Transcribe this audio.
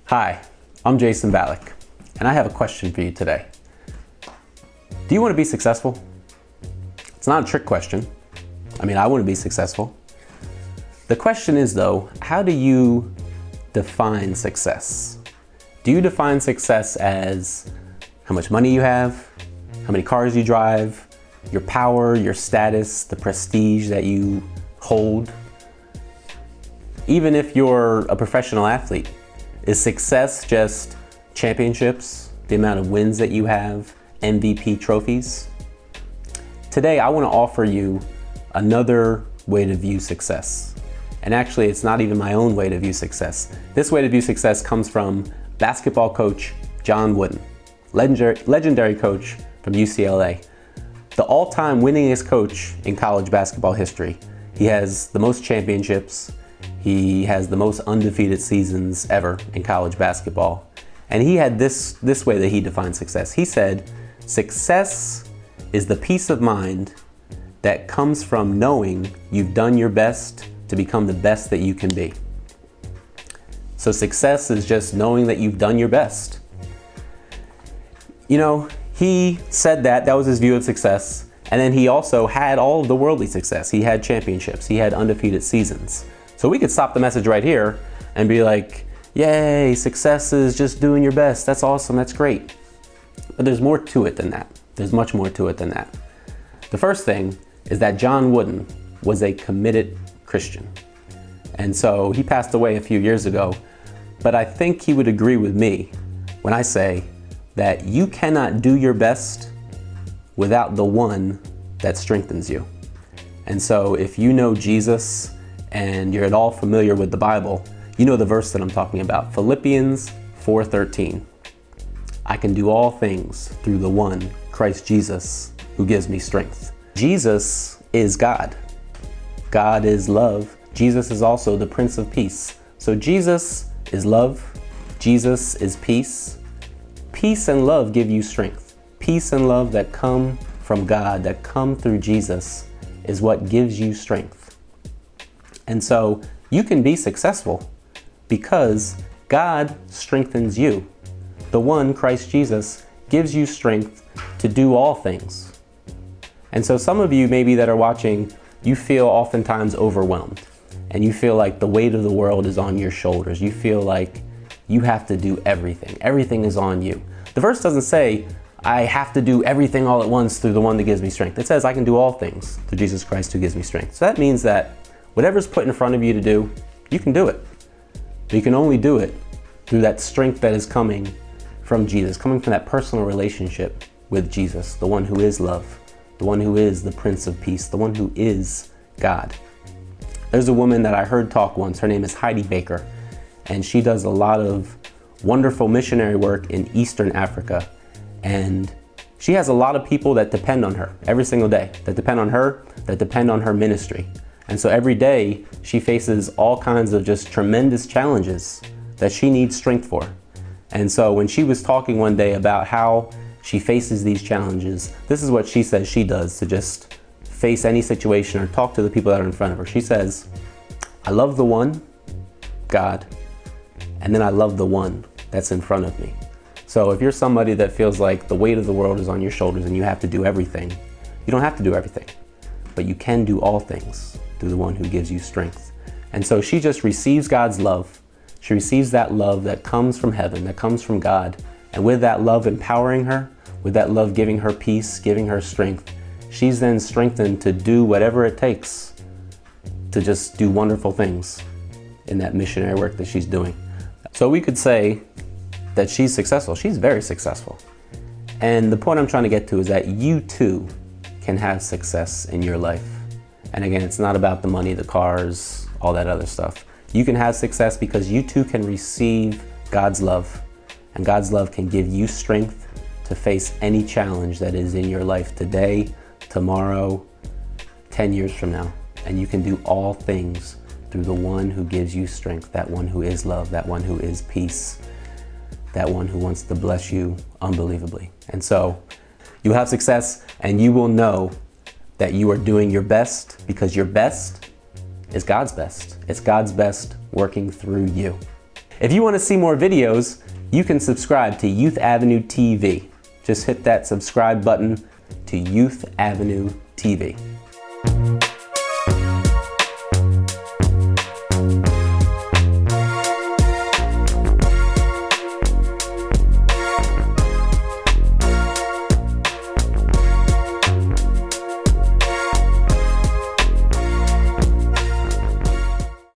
Hi, I'm Jason Ballack, and I have a question for you today. Do you want to be successful? It's not a trick question. I want to be successful. The question is though, how do you define success? Do you define success as how much money you have, how many cars you drive, your power, your status, the prestige that you hold? Even if you're a professional athlete, is success just championships, the amount of wins that you have, MVP trophies? Today, I want to offer you another way to view success. And actually, it's not even my own way to view success. This way to view success comes from basketball coach John Wooden, legendary coach from UCLA, the all-time winningest coach in college basketball history. He has the most championships. He has the most undefeated seasons ever in college basketball. And he had this way that he defined success. He said, success is the peace of mind that comes from knowing you've done your best to become the best that you can be. So success is just knowing that you've done your best. You know, he said that was his view of success. And then he also had all of the worldly success. He had championships, he had undefeated seasons. So we could stop the message right here and be like, yay, success is just doing your best. That's awesome, that's great. But there's more to it than that. There's much more to it than that. The first thing is that John Wooden was a committed Christian. And so he passed away a few years ago, but I think he would agree with me when I say that you cannot do your best without the one that strengthens you. And so if you know Jesus and you're at all familiar with the Bible, you know the verse that I'm talking about, Philippians 4:13. I can do all things through the one, Christ Jesus, who gives me strength. Jesus is God. God is love. Jesus is also the Prince of Peace. So Jesus is love. Jesus is peace. Peace and love give you strength. Peace and love that come from God, that come through Jesus, is what gives you strength. And so you can be successful because God strengthens you. The one, Christ Jesus, gives you strength to do all things. And so some of you maybe that are watching, you feel oftentimes overwhelmed and you feel like the weight of the world is on your shoulders. You feel like you have to do everything. Everything is on you. The verse doesn't say, I have to do everything all at once through the one that gives me strength. It says I can do all things through Jesus Christ who gives me strength. So that means that whatever's put in front of you to do, you can do it. But you can only do it through that strength that is coming from Jesus, coming from that personal relationship with Jesus, the one who is love, the one who is the Prince of Peace, the one who is God. There's a woman that I heard talk once. Her name is Heidi Baker, and she does a lot of wonderful missionary work in Eastern Africa. And she has a lot of people that depend on her every single day, that depend on her ministry. And so every day she faces all kinds of just tremendous challenges that she needs strength for. And so when she was talking one day about how she faces these challenges, this is what she says she does to just face any situation or talk to the people that are in front of her. She says, I love the one, God, and then I love the one that's in front of me. So if you're somebody that feels like the weight of the world is on your shoulders and you have to do everything, you don't have to do everything, but you can do all things through the one who gives you strength. And so she just receives God's love. She receives that love that comes from heaven, that comes from God. And with that love empowering her, with that love giving her peace, giving her strength, she's then strengthened to do whatever it takes to just do wonderful things in that missionary work that she's doing. So we could say that she's successful. She's very successful. And the point I'm trying to get to is that you too can have success in your life. And again, it's not about the money, the cars, all that other stuff. You can have success because you too can receive God's love. And God's love can give you strength to face any challenge that is in your life today, tomorrow, 10 years from now. And you can do all things through the one who gives you strength, that one who is love, that one who is peace, that one who wants to bless you unbelievably. And so you'll have success and you will know that you are doing your best because your best is God's best. It's God's best working through you. If you want to see more videos, you can subscribe to Youth Avenue TV. Just hit that subscribe button to Youth Avenue TV.